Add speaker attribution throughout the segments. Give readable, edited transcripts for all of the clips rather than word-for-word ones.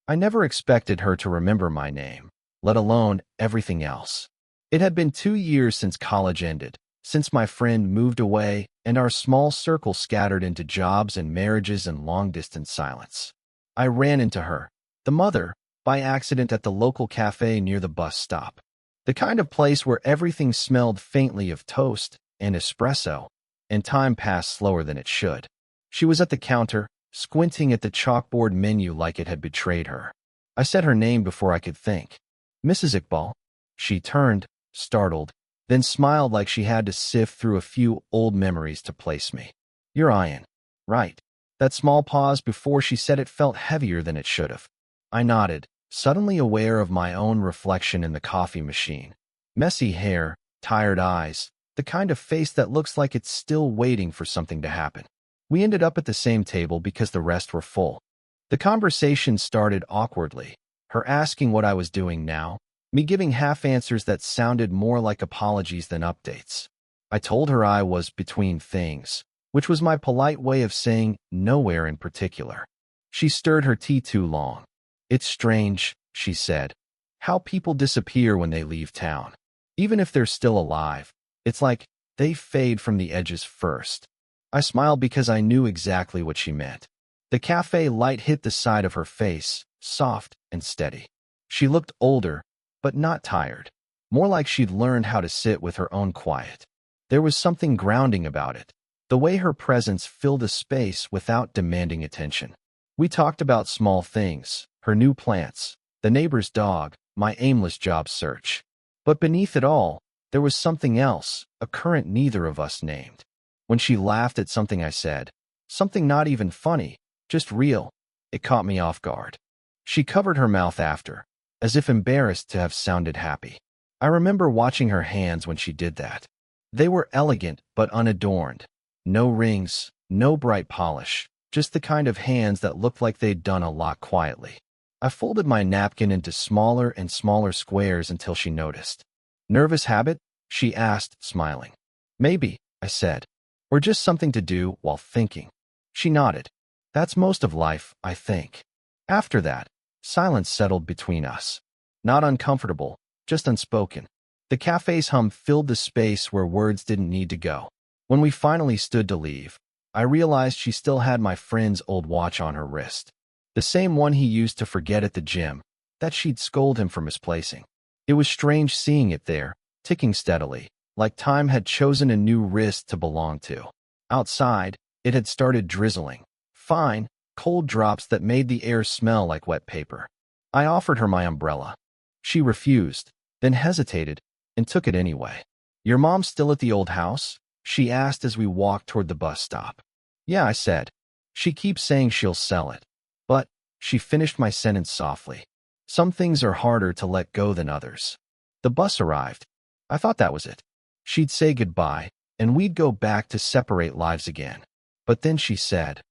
Speaker 1: I never expected her to remember my name, let alone everything else. It had been 2 years since college ended, since my friend moved away and our small circle scattered into jobs and marriages and long-distance silence. I ran into her, the mother, by accident at the local cafe near the bus stop. The kind of place where everything smelled faintly of toast and espresso, and time passed slower than it should. She was at the counter, squinting at the chalkboard menu like it had betrayed her. I said her name before I could think. "Mrs. Iqbal." She turned, startled, then smiled like she had to sift through a few old memories to place me. "You're Ian, right?" That small pause before she said it felt heavier than it should have. I nodded, suddenly aware of my own reflection in the coffee machine. Messy hair, tired eyes, the kind of face that looks like it's still waiting for something to happen. We ended up at the same table because the rest were full. The conversation started awkwardly, her asking what I was doing now, me giving half answers that sounded more like apologies than updates. I told her I was between things, which was my polite way of saying nowhere in particular. She stirred her tea too long. "It's strange," she said, "how people disappear when they leave town. Even if they're still alive, it's like they fade from the edges first." I smiled because I knew exactly what she meant. The cafe light hit the side of her face, soft and steady. She looked older, but not tired, more like she'd learned how to sit with her own quiet. There was something grounding about it, the way her presence filled a space without demanding attention. We talked about small things, her new plants, the neighbor's dog, my aimless job search. But beneath it all, there was something else, a current neither of us named. When she laughed at something I said, something not even funny, just real, it caught me off guard. She covered her mouth after, as if embarrassed to have sounded happy. I remember watching her hands when she did that. They were elegant but unadorned. No rings, no bright polish, just the kind of hands that looked like they'd done a lot quietly. I folded my napkin into smaller and smaller squares until she noticed. "Nervous habit?" she asked, smiling. "Maybe," I said. "Or just something to do while thinking." She nodded. "That's most of life, I think." After that, silence settled between us. Not uncomfortable, just unspoken. The cafe's hum filled the space where words didn't need to go. When we finally stood to leave, I realized she still had my friend's old watch on her wrist. The same one he used to forget at the gym, that she'd scold him for misplacing. It was strange seeing it there, ticking steadily, like time had chosen a new wrist to belong to. Outside, it had started drizzling. Fine, cold drops that made the air smell like wet paper. I offered her my umbrella. She refused, then hesitated, and took it anyway. "Your mom's still at the old house?" she asked as we walked toward the bus stop. "Yeah," I said. "She keeps saying she'll sell it." But, she finished my sentence softly. Some things are harder to let go than others. The bus arrived. I thought that was it. She'd say goodbye, and we'd go back to separate lives again. But then she said,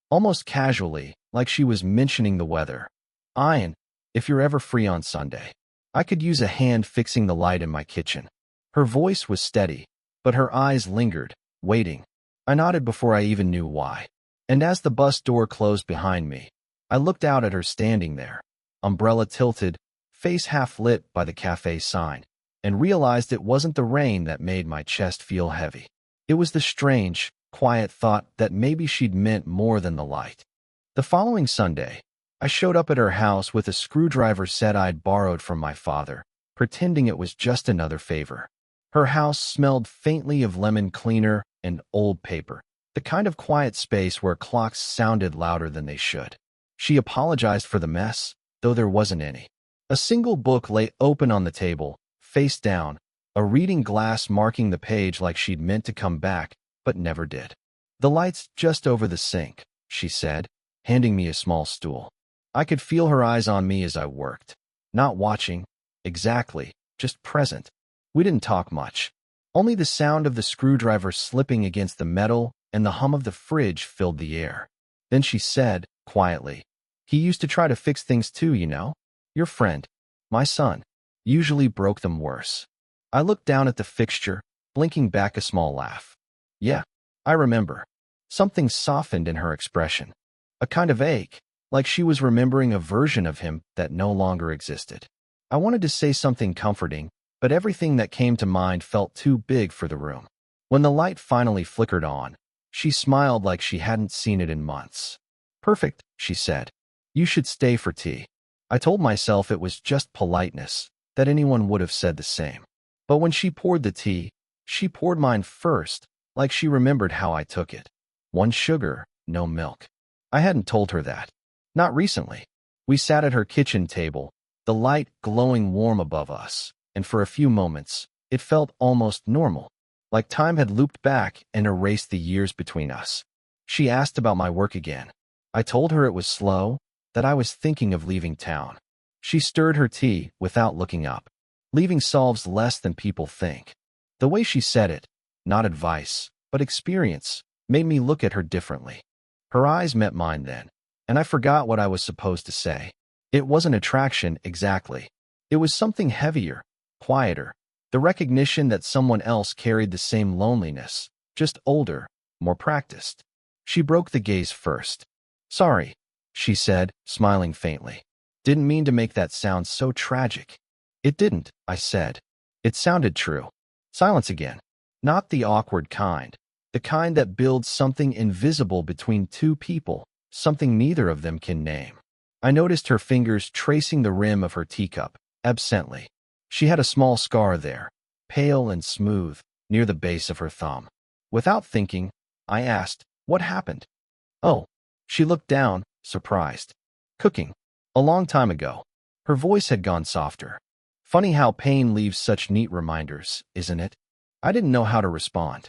Speaker 1: almost casually, like she was mentioning the weather, "Ian, if you're ever free on Sunday, I could use a hand fixing the light in my kitchen." Her voice was steady, but her eyes lingered, waiting. I nodded before I even knew why. And as the bus door closed behind me, I looked out at her standing there, umbrella tilted, face half lit by the cafe sign, and realized it wasn't the rain that made my chest feel heavy. It was the strange, quiet thought that maybe she'd meant more than the light. The following Sunday, I showed up at her house with a screwdriver set I'd borrowed from my father, pretending it was just another favor. Her house smelled faintly of lemon cleaner and old paper, the kind of quiet space where clocks sounded louder than they should. She apologized for the mess, though there wasn't any. A single book lay open on the table, face down, a reading glass marking the page like she'd meant to come back, but never did. "The light's just over the sink," she said, handing me a small stool. I could feel her eyes on me as I worked. Not watching, exactly, just present. We didn't talk much. Only the sound of the screwdriver slipping against the metal and the hum of the fridge filled the air. Then she said, quietly, "He used to try to fix things too, you know. Your friend, my son, usually broke them worse." I looked down at the fixture, blinking back a small laugh. "Yeah, I remember." Something softened in her expression. A kind of ache, like she was remembering a version of him that no longer existed. I wanted to say something comforting, but everything that came to mind felt too big for the room. When the light finally flickered on, she smiled like she hadn't seen it in months. "Perfect," she said. "You should stay for tea." I told myself it was just politeness, that anyone would have said the same. But when she poured the tea, she poured mine first, like she remembered how I took it. One sugar, no milk. I hadn't told her that. Not recently. We sat at her kitchen table, the light glowing warm above us, and for a few moments, it felt almost normal, like time had looped back and erased the years between us. She asked about my work again. I told her it was slow, that I was thinking of leaving town. She stirred her tea without looking up. Leaving solves less than people think. The way she said it, not advice, but experience, made me look at her differently. Her eyes met mine then, and I forgot what I was supposed to say. It wasn't attraction exactly. It was something heavier, quieter, the recognition that someone else carried the same loneliness, just older, more practiced. She broke the gaze first. "Sorry," she said, smiling faintly. "Didn't mean to make that sound so tragic." "It didn't," I said. It sounded true. Silence again. Not the awkward kind. The kind that builds something invisible between two people, something neither of them can name. I noticed her fingers tracing the rim of her teacup, absently. She had a small scar there, pale and smooth, near the base of her thumb. Without thinking, I asked, "What happened?" "Oh." She looked down, surprised. "Cooking. A long time ago." Her voice had gone softer. Funny how pain leaves such neat reminders, isn't it? I didn't know how to respond.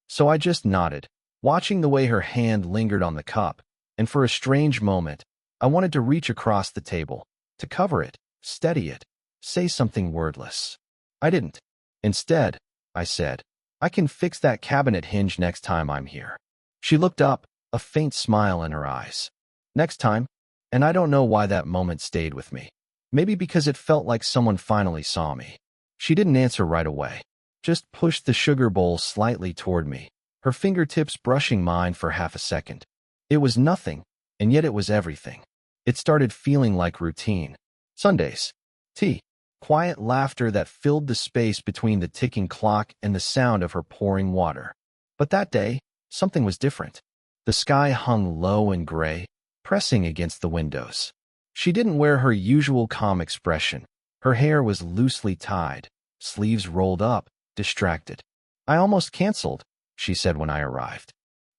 Speaker 1: So I just nodded, watching the way her hand lingered on the cup, and for a strange moment, I wanted to reach across the table, to cover it, steady it, say something wordless. I didn't. Instead, I said, "I can fix that cabinet hinge next time I'm here." She looked up, a faint smile in her eyes. "Next time?" And I don't know why that moment stayed with me. Maybe because it felt like someone finally saw me. She didn't answer right away, just pushed the sugar bowl slightly toward me, her fingertips brushing mine for half a second. It was nothing, and yet it was everything. It started feeling like routine. Sundays. Tea. Quiet laughter that filled the space between the ticking clock and the sound of her pouring water. But that day, something was different. The sky hung low and gray, pressing against the windows. She didn't wear her usual calm expression. Her hair was loosely tied, sleeves rolled up, distracted. "I almost canceled," she said when I arrived.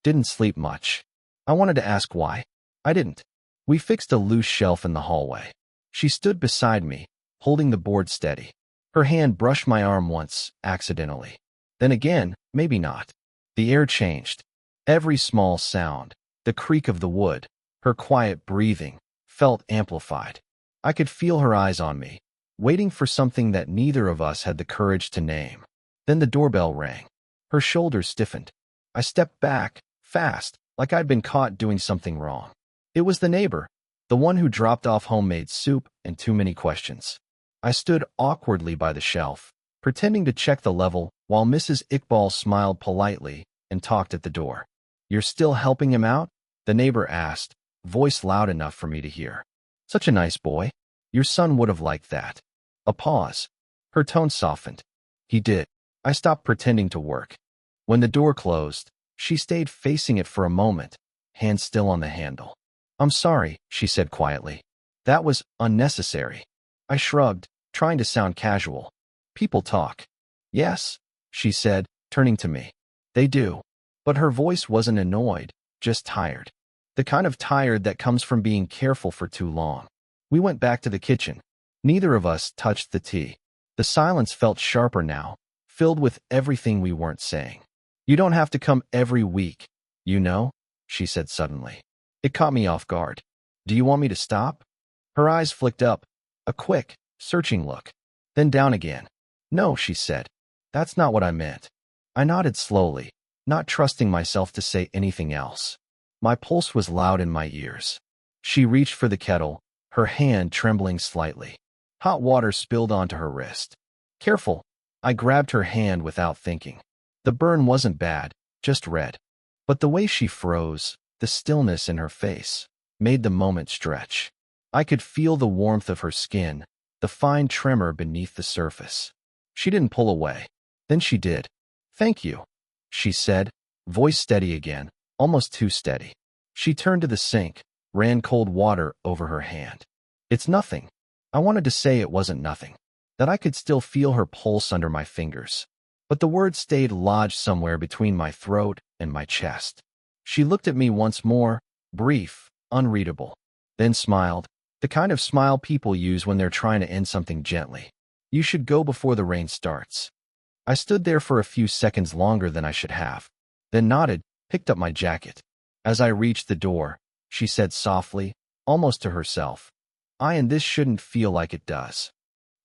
Speaker 1: "Didn't sleep much." I wanted to ask why. I didn't. We fixed a loose shelf in the hallway. She stood beside me, holding the board steady. Her hand brushed my arm once, accidentally. Then again, maybe not. The air changed. Every small sound, the creak of the wood, her quiet breathing, felt amplified. I could feel her eyes on me, waiting for something that neither of us had the courage to name. Then the doorbell rang. Her shoulders stiffened. I stepped back, fast, like I'd been caught doing something wrong. It was the neighbor, the one who dropped off homemade soup and too many questions. I stood awkwardly by the shelf, pretending to check the level while Mrs. Iqbal smiled politely and talked at the door. "You're still helping him out?" the neighbor asked, voice loud enough for me to hear. "Such a nice boy. Your son would have liked that." A pause. Her tone softened. "He did." I stopped pretending to work. When the door closed, she stayed facing it for a moment, hand still on the handle. "I'm sorry," she said quietly. "That was unnecessary." I shrugged, trying to sound casual. "People talk." "Yes," she said, turning to me. "They do." But her voice wasn't annoyed, just tired. The kind of tired that comes from being careful for too long. We went back to the kitchen. Neither of us touched the tea. The silence felt sharper now, filled with everything we weren't saying. "You don't have to come every week, you know," she said suddenly. It caught me off guard. "Do you want me to stop?" Her eyes flicked up, a quick, searching look, then down again. "No," she said. "That's not what I meant." I nodded slowly, not trusting myself to say anything else. My pulse was loud in my ears. She reached for the kettle, her hand trembling slightly. Hot water spilled onto her wrist. "Careful." I grabbed her hand without thinking. The burn wasn't bad, just red. But the way she froze, the stillness in her face. made the moment stretch. I could feel the warmth of her skin, the fine tremor beneath the surface. She didn't pull away. Then she did. "Thank you," she said, voice steady again, almost too steady. She turned to the sink, ran cold water over her hand. "It's nothing." I wanted to say it wasn't nothing, that I could still feel her pulse under my fingers. But the words stayed lodged somewhere between my throat and my chest. She looked at me once more, brief, unreadable, then smiled, the kind of smile people use when they're trying to end something gently. "You should go before the rain starts." I stood there for a few seconds longer than I should have, then nodded, picked up my jacket. As I reached the door, she said softly, almost to herself, and this shouldn't feel like it does."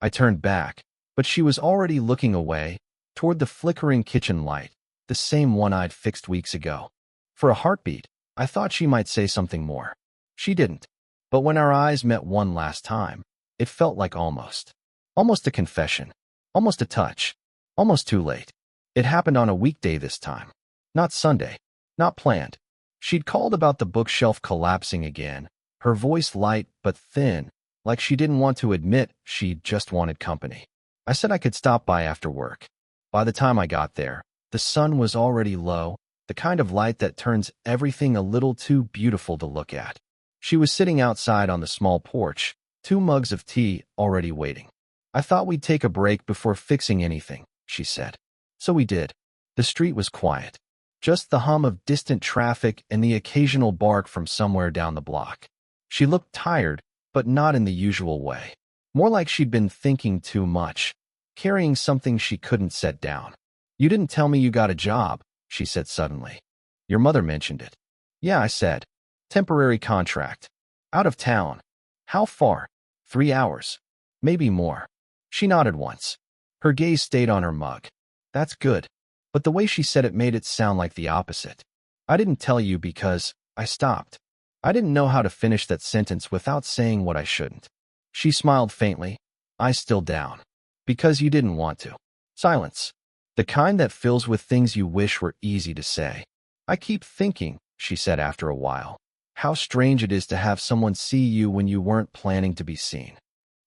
Speaker 1: I turned back, but she was already looking away, toward the flickering kitchen light, the same one I'd fixed weeks ago. For a heartbeat, I thought she might say something more. She didn't. But when our eyes met one last time, it felt like almost a confession, almost a touch, almost too late. It happened on a weekday this time. Not Sunday. Not planned. She'd called about the bookshelf collapsing again, her voice light but thin, like she didn't want to admit she just wanted company. I said I could stop by after work. By the time I got there, the sun was already low, the kind of light that turns everything a little too beautiful to look at. She was sitting outside on the small porch, 2 mugs of tea already waiting. "I thought we'd take a break before fixing anything," she said. So we did. The street was quiet. Just the hum of distant traffic and the occasional bark from somewhere down the block. She looked tired, but not in the usual way. More like she'd been thinking too much, carrying something she couldn't set down. "You didn't tell me you got a job," she said suddenly. "Your mother mentioned it." "Yeah," I said. "Temporary contract. Out of town." "How far?" 3 hours. Maybe more." She nodded once. Her gaze stayed on her mug. "That's good." But the way she said it made it sound like the opposite. "I didn't tell you because..." I stopped. I didn't know how to finish that sentence without saying what I shouldn't. She smiled faintly, eyes still down. "Because you didn't want to." Silence. The kind that fills with things you wish were easy to say. "I keep thinking," she said after a while, "how strange it is to have someone see you when you weren't planning to be seen."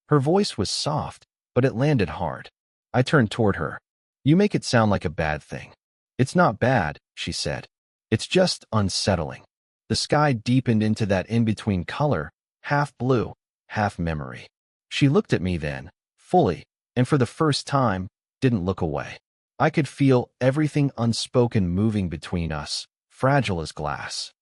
Speaker 1: Her voice was soft, but it landed hard. I turned toward her. "You make it sound like a bad thing." "It's not bad," she said. "It's just unsettling." The sky deepened into that in-between color, half blue, half memory. She looked at me then, fully, and for the first time, didn't look away. I could feel everything unspoken moving between us, fragile as glass.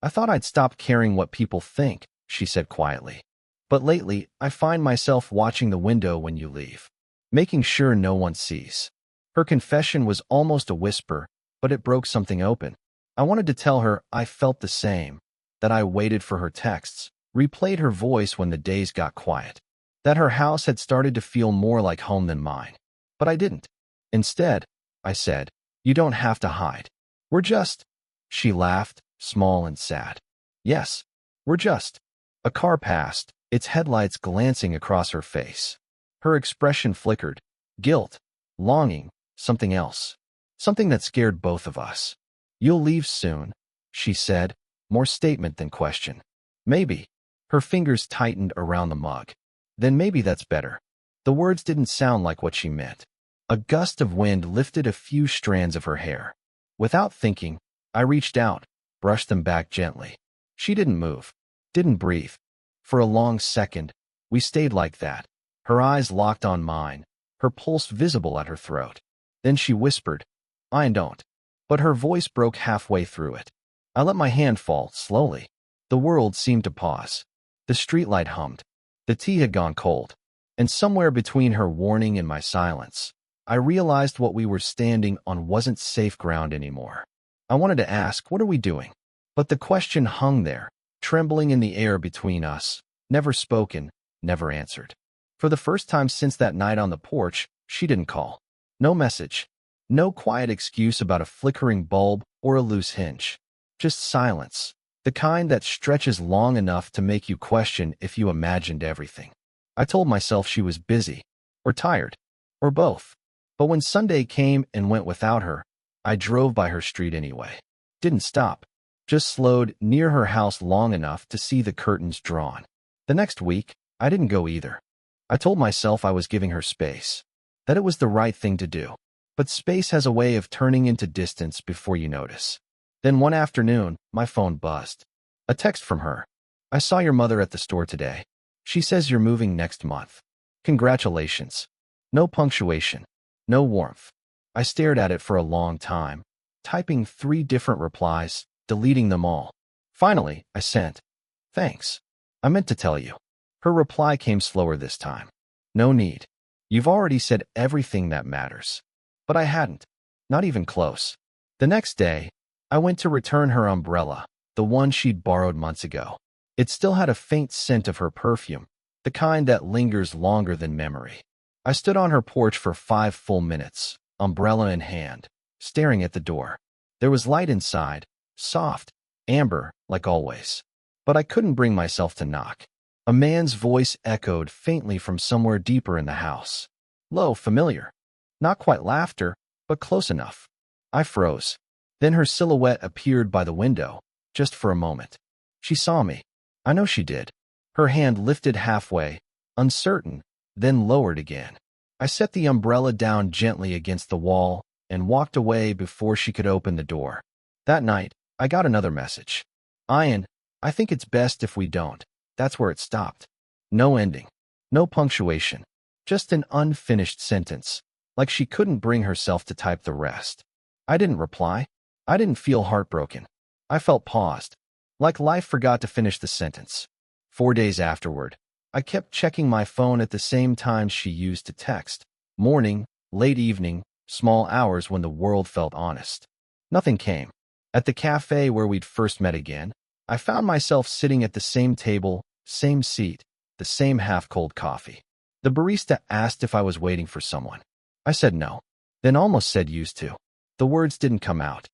Speaker 1: "I thought I'd stop caring what people think," she said quietly. "But lately, I find myself watching the window when you leave, making sure no one sees." Her confession was almost a whisper, but it broke something open. I wanted to tell her I felt the same, that I waited for her texts, replayed her voice when the days got quiet, that her house had started to feel more like home than mine. But I didn't. Instead, I said, "You don't have to hide. We're just..." She laughed, small and sad. "Yes, we're just..." A car passed, its headlights glancing across her face. Her expression flickered. Guilt, longing, something else. Something that scared both of us. "You'll leave soon," she said, more statement than question. "Maybe." Her fingers tightened around the mug. "Then maybe that's better." The words didn't sound like what she meant. A gust of wind lifted a few strands of her hair. Without thinking, I reached out, brushed them back gently. She didn't move, didn't breathe. For a long second, we stayed like that, her eyes locked on mine, her pulse visible at her throat. Then she whispered, "I don't." But her voice broke halfway through it. I let my hand fall, slowly. The world seemed to pause. The streetlight hummed. The tea had gone cold. And somewhere between her warning and my silence, I realized what we were standing on wasn't safe ground anymore. I wanted to ask, "What are we doing?" But the question hung there, trembling in the air between us, never spoken, never answered. For the first time since that night on the porch, she didn't call. No message. No quiet excuse about a flickering bulb or a loose hinge. Just silence, the kind that stretches long enough to make you question if you imagined everything. I told myself she was busy, or tired, or both. But when Sunday came and went without her, I drove by her street anyway. Didn't stop. just slowed near her house long enough to see the curtains drawn. The next week, I didn't go either. I told myself I was giving her space, that it was the right thing to do. But space has a way of turning into distance before you notice. Then one afternoon, my phone buzzed. A text from her. "I saw your mother at the store today. She says you're moving next month. Congratulations." No punctuation. No warmth. I stared at it for a long time, typing 3 different replies, deleting them all. Finally, I sent, "Thanks. I meant to tell you." Her reply came slower this time. "No need. You've already said everything that matters." But I hadn't. Not even close. The next day, I went to return her umbrella, the one she'd borrowed months ago. It still had a faint scent of her perfume, the kind that lingers longer than memory. I stood on her porch for 5 full minutes, umbrella in hand, staring at the door. There was light inside, soft, amber, like always. But I couldn't bring myself to knock. A man's voice echoed faintly from somewhere deeper in the house. Low, familiar. Not quite laughter, but close enough. I froze. Then her silhouette appeared by the window, just for a moment. She saw me. I know she did. Her hand lifted halfway, uncertain, then lowered again. I set the umbrella down gently against the wall and walked away before she could open the door. That night, I got another message. "Ian, I think it's best if we don't." That's where it stopped. No ending. No punctuation. Just an unfinished sentence, like she couldn't bring herself to type the rest. I didn't reply. I didn't feel heartbroken. I felt paused, like life forgot to finish the sentence. 4 days afterward, I kept checking my phone at the same time she used to text. Morning, late evening, small hours when the world felt honest. Nothing came. At the cafe where we'd first met again, I found myself sitting at the same table, same seat, the same half-cold coffee. The barista asked if I was waiting for someone. I said no, then almost said used to. The words didn't come out.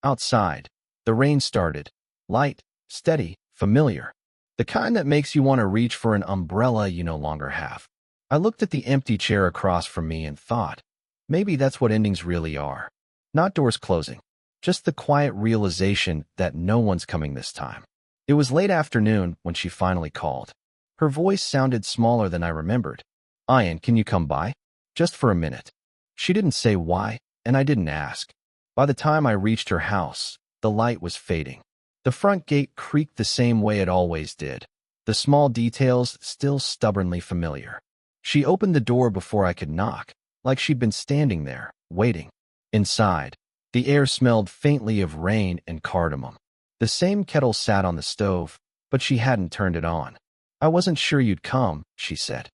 Speaker 1: Outside, the rain started. Light, steady, familiar. The kind that makes you want to reach for an umbrella you no longer have. I looked at the empty chair across from me and thought, maybe that's what endings really are. Not doors closing, just the quiet realization that no one's coming this time. It was late afternoon when she finally called. Her voice sounded smaller than I remembered. "Ian, can you come by? Just for a minute." She didn't say why, and I didn't ask. By the time I reached her house, the light was fading. The front gate creaked the same way it always did, the small details still stubbornly familiar. She opened the door before I could knock, like she'd been standing there, waiting. Inside, the air smelled faintly of rain and cardamom. The same kettle sat on the stove, but she hadn't turned it on. "I wasn't sure you'd come," she said.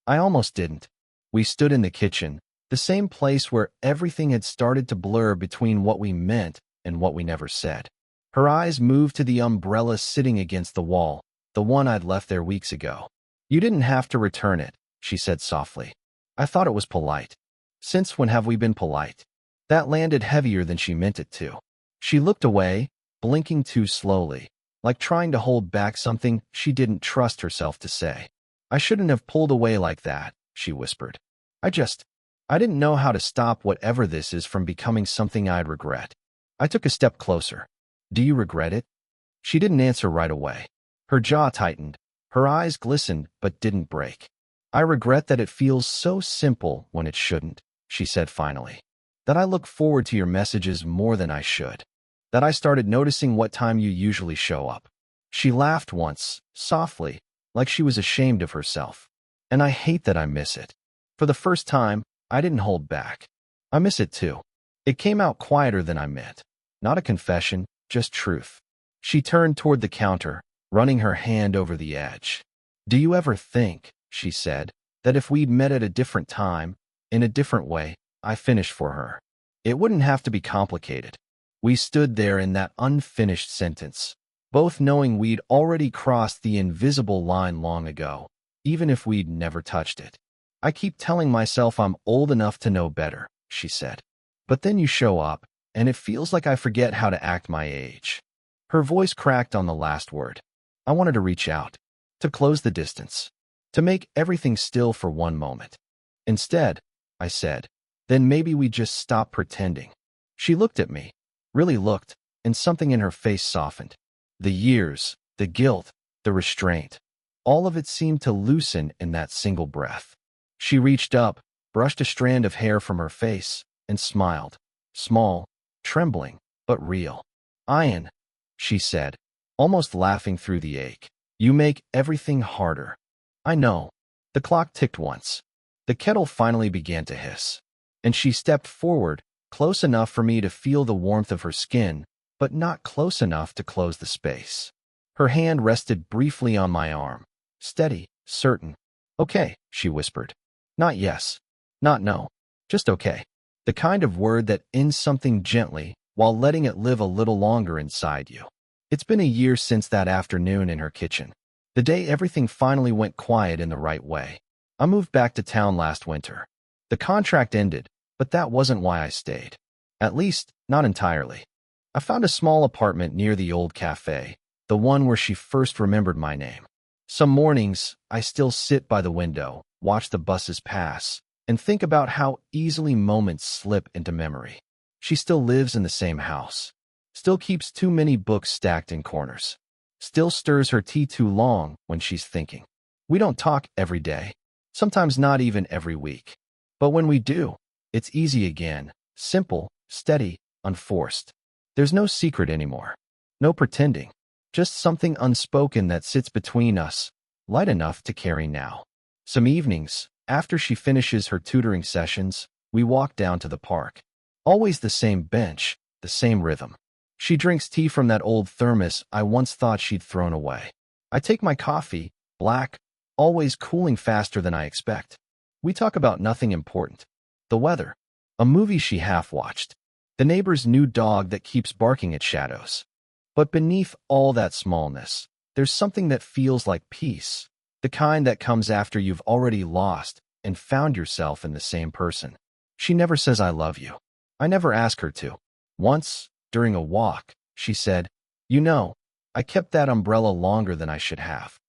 Speaker 1: I almost didn't. We stood in the kitchen, the same place where everything had started to blur between what we meant and what we never said. Her eyes moved to the umbrella sitting against the wall, the one I'd left there weeks ago. "You didn't have to return it," she said softly. "I thought it was polite." Since when have we been polite? That landed heavier than she meant it to. She looked away, blinking too slowly, like trying to hold back something she didn't trust herself to say. "I shouldn't have pulled away like that," she whispered. I didn't know how to stop whatever this is from becoming something I'd regret." I took a step closer. "Do you regret it?" She didn't answer right away. Her jaw tightened. Her eyes glistened but didn't break. "I regret that it feels so simple when it shouldn't," she said finally. "That I look forward to your messages more than I should. That I started noticing what time you usually show up." She laughed once, softly, like she was ashamed of herself. "And I hate that I miss it." For the first time, I didn't hold back. "I miss it too." It came out quieter than I meant. Not a confession, just truth. She turned toward the counter, running her hand over the edge. "Do you ever think," she said, "that if we'd met at a different time, in a different way," I finished for her, "it wouldn't have to be complicated?" We stood there in that unfinished sentence, both knowing we'd already crossed the invisible line long ago, even if we'd never touched it. "I keep telling myself I'm old enough to know better," she said. "But then you show up, and it feels like I forget how to act my age." Her voice cracked on the last word. I wanted to reach out, to close the distance, to make everything still for one moment. "Instead," I said, "then maybe we just stop pretending." She looked at me, really looked, and something in her face softened. The years, the guilt, the restraint, all of it seemed to loosen in that single breath. She reached up, brushed a strand of hair from her face, and smiled. Small, trembling, but real. "Ian," she said, almost laughing through the ache. "You make everything harder." "I know." The clock ticked once. The kettle finally began to hiss. And she stepped forward, close enough for me to feel the warmth of her skin, but not close enough to close the space. Her hand rested briefly on my arm. Steady, certain. "Okay," she whispered. Not yes, not no, just okay. The kind of word that ends something gently while letting it live a little longer inside you. It's been a year since that afternoon in her kitchen. The day everything finally went quiet in the right way. I moved back to town last winter. The contract ended, but that wasn't why I stayed. At least, not entirely. I found a small apartment near the old cafe, the one where she first remembered my name. Some mornings, I still sit by the window, watch the buses pass, and think about how easily moments slip into memory. She still lives in the same house, still keeps too many books stacked in corners, still stirs her tea too long when she's thinking. We don't talk every day, sometimes not even every week. But when we do, it's easy again, simple, steady, unforced. There's no secret anymore, no pretending, just something unspoken that sits between us, light enough to carry now. Some evenings, after she finishes her tutoring sessions, we walk down to the park. Always the same bench, the same rhythm. She drinks tea from that old thermos I once thought she'd thrown away. I take my coffee, black, always cooling faster than I expect. We talk about nothing important. The weather, a movie she half-watched, the neighbor's new dog that keeps barking at shadows. But beneath all that smallness, there's something that feels like peace, the kind that comes after you've already lost and found yourself in the same person. She never says I love you. I never ask her to. Once, during a walk, she said, "You know, I kept that umbrella longer than I should have."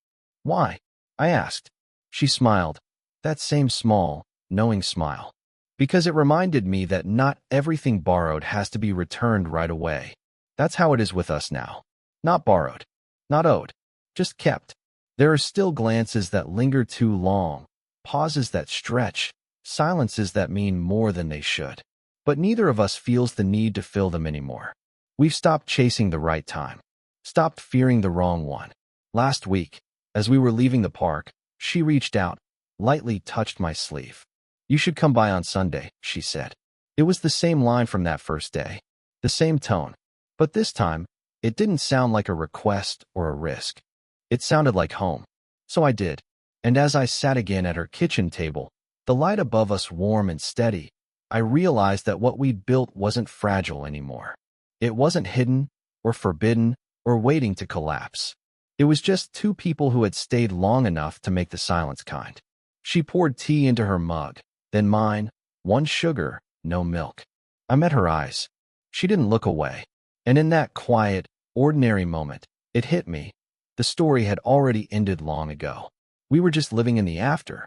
Speaker 1: "Why?" I asked. She smiled, that same small, knowing smile. "Because it reminded me that not everything borrowed has to be returned right away. That's how it is with us now. Not borrowed, not owed, just kept. There are still glances that linger too long, pauses that stretch, silences that mean more than they should. But neither of us feels the need to fill them anymore. We've stopped chasing the right time, stopped fearing the wrong one. Last week, as we were leaving the park, she reached out, lightly touched my sleeve. "You should come by on Sunday," she said. It was the same line from that first day, the same tone. But this time, it didn't sound like a request or a risk. It sounded like home. So I did. And as I sat again at her kitchen table, the light above us warm and steady, I realized that what we'd built wasn't fragile anymore. It wasn't hidden or forbidden or waiting to collapse. It was just two people who had stayed long enough to make the silence kind. She poured tea into her mug, then mine, one sugar, no milk. I met her eyes. She didn't look away. And in that quiet, ordinary moment, it hit me. The story had already ended long ago. We were just living in the after.